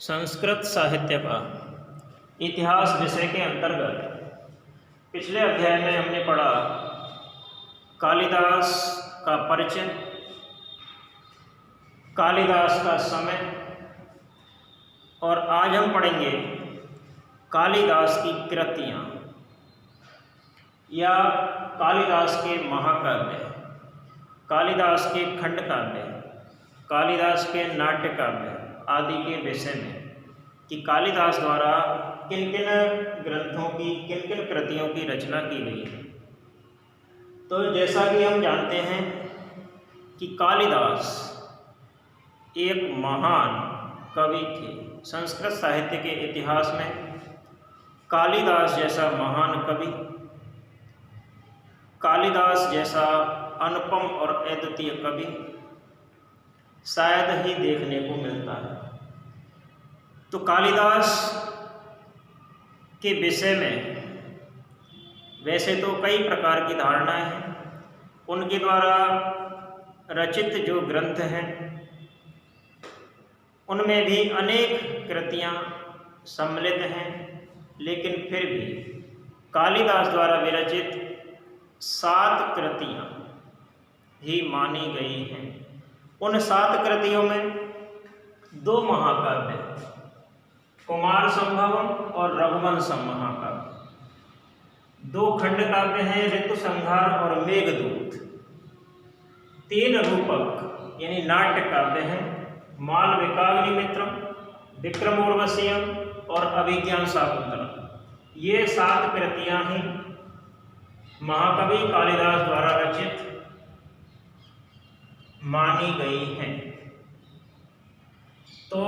संस्कृत साहित्य का इतिहास विषय के अंतर्गत पिछले अध्याय में हमने पढ़ा कालिदास का परिचय, कालिदास का समय, और आज हम पढ़ेंगे कालिदास की कृतियाँ या कालिदास के महाकाव्य, कालिदास के खंड काव्य, कालिदास के नाट्य काव्य आदि के विषय में कि कालिदास द्वारा किन किन ग्रंथों की, किन किन कृतियों की रचना की गई है। तो जैसा कि हम जानते हैं कि कालिदास एक महान कवि थे। संस्कृत साहित्य के इतिहास में कालिदास जैसा महान कवि, कालिदास जैसा अनुपम और अद्वितीय कवि शायद ही देखने को मिलता है। तो कालिदास के विषय में वैसे तो कई प्रकार की धारणाएं हैं, उनके द्वारा रचित जो ग्रंथ हैं उनमें भी अनेक कृतियाँ सम्मिलित हैं, लेकिन फिर भी कालिदास द्वारा विरचित 7 कृतियाँ ही मानी गई हैं। उन 7 कृतियों में 2 महाकाव्य, कुमार संभवम और रघुवंशम महाकाव्य, 2 खंड काव्य हैं, ऋतु संहार और मेघदूत, 3 रूपक यानी नाट्य काव्य हैं, मालविकाग्निमित्रम, विक्रमोर्वशीयम और अभिज्ञान शाकुंतलम। ये 7 कृतियाँ ही महाकवि कालिदास द्वारा रचित मानी गई हैं। तो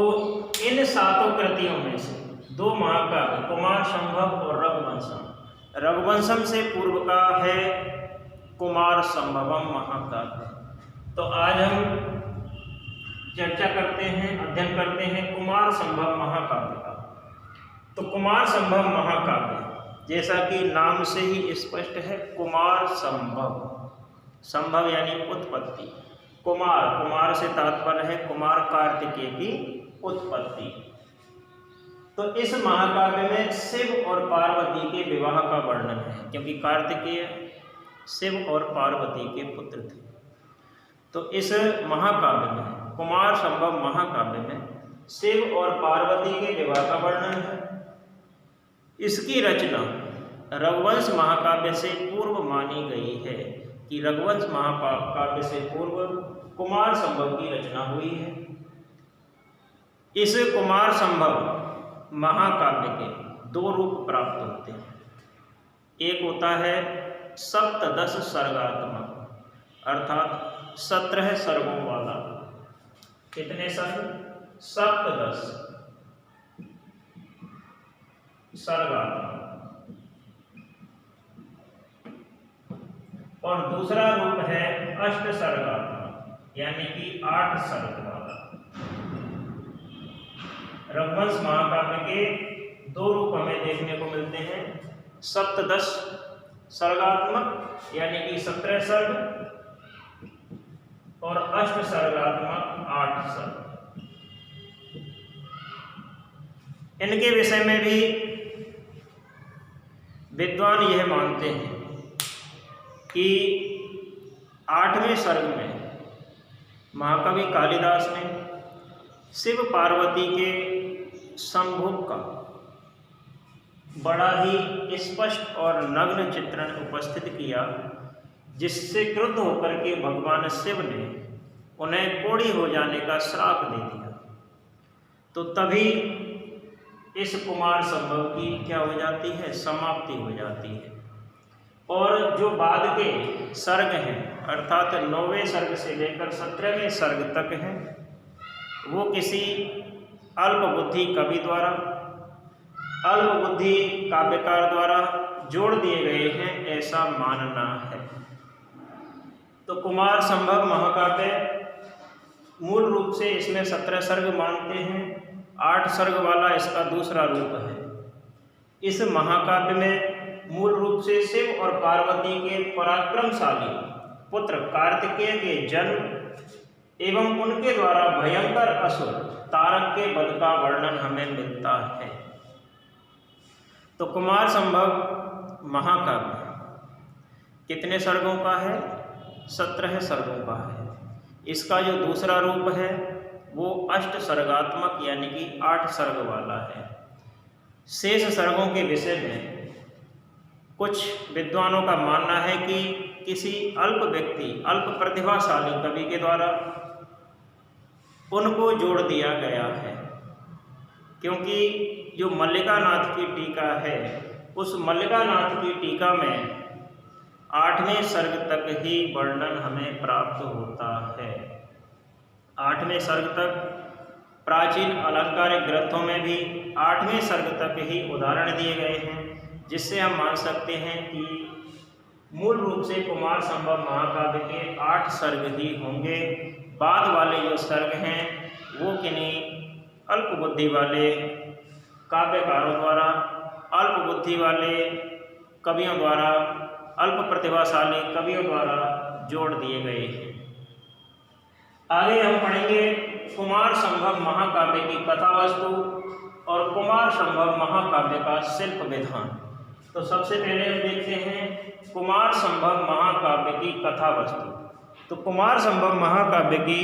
इन 7 कृतियों में से 2 महाकाव्य कुमार संभव और रघुवंशम, रघुवंशम से पूर्व का है कुमार संभवम महाकाव्य। तो आज हम चर्चा करते हैं, अध्ययन करते हैं कुमार संभव महाकाव्य का। तो कुमार संभव महाकाव्य जैसा कि नाम से ही स्पष्ट है, कुमार संभव, संभव यानी उत्पत्ति, कुमार, कुमार से तात्पर्य है कुमार कार्तिकेय की उत्पत्ति। तो इस महाकाव्य में शिव और पार्वती के विवाह का वर्णन है, क्योंकि कार्तिकेय शिव और पार्वती के पुत्र थे। तो इस महाकाव्य में, कुमार संभव महाकाव्य में शिव और पार्वती के विवाह का वर्णन है। इसकी रचना रघुवंश महाकाव्य से पूर्व मानी गई है कि रघुवंश महाकाव्य से पूर्व कुमार संभव की रचना हुई है। इस कुमार संभव महाकाव्य के 2 रूप प्राप्त होते हैं। एक होता है सप्तदश सर्गात्मक, अर्थात 17 सर्गों वाला। कितने सर्ग? 17 सर्गात्मक। और दूसरा रूप है अष्ट सर्गात्मक, यानी कि 8 सर्ग वाला। रघुवंश महाकाव्य के 2 रूप हमें देखने को मिलते हैं, सप्तदश सर्गात्मक यानी कि 17 सर्ग, और अष्ट सर्गात्मक 8 सर्ग। इनके विषय में भी विद्वान यह मानते हैं कि 8वें सर्ग में महाकवि कालिदास ने शिव पार्वती के संभोग का बड़ा ही स्पष्ट और नग्न चित्रण उपस्थित किया, जिससे क्रुद्ध होकर के भगवान शिव ने उन्हें कोढ़ी हो जाने का श्राप दे दिया। तो तभी इस कुमार संभव की क्या हो जाती है? समाप्ति हो जाती है। और जो बाद के सर्ग हैं, अर्थात 9वें सर्ग से लेकर 17वें सर्ग तक हैं, वो किसी अल्पबुद्धि कवि द्वारा, अल्पबुद्धि काव्यकार द्वारा जोड़ दिए गए हैं, ऐसा मानना है। तो कुमार संभव महाकाव्य मूल रूप से इसमें 17 सर्ग मानते हैं, 8 सर्ग वाला इसका दूसरा रूप है। इस महाकाव्य में मूल रूप से शिव और पार्वती के पराक्रमशाली पुत्र कार्तिकेय के जन्म एवं उनके द्वारा भयंकर असुर तारक के वध का वर्णन हमें मिलता है। तो कुमार संभव महाकाव्य कितने सर्गों का है? 17 सर्गों का है। इसका जो दूसरा रूप है वो अष्ट सर्गात्मक यानी कि 8 सर्ग वाला है। शेष सर्गों के विषय में कुछ विद्वानों का मानना है कि किसी अल्प व्यक्ति, अल्प प्रतिभाशाली कवि के द्वारा उनको जोड़ दिया गया है, क्योंकि जो मल्लिकानाथ की टीका है उस मल्लिकानाथ की टीका में 8वें सर्ग तक ही वर्णन हमें प्राप्त होता है। 8वें सर्ग तक प्राचीन अलंकारिक ग्रंथों में भी 8वें सर्ग तक ही उदाहरण दिए गए हैं, जिससे हम मान सकते हैं कि मूल रूप से कुमार संभव महाकाव्य के 8 सर्ग ही होंगे। बाद वाले जो सर्ग हैं वो किन्हीं अल्प बुद्धि वाले काव्यकारों द्वारा, अल्प बुद्धि वाले कवियों द्वारा, अल्प प्रतिभाशाली कवियों द्वारा जोड़ दिए गए हैं। आगे हम पढ़ेंगे कुमार संभव महाकाव्य की कथा वस्तु और कुमार संभव महाकाव्य का शिल्प विधान। तो सबसे पहले हम देखते हैं कुमार संभव महाकाव्य की कथा वस्तु। तो कुमार संभव महाकाव्य की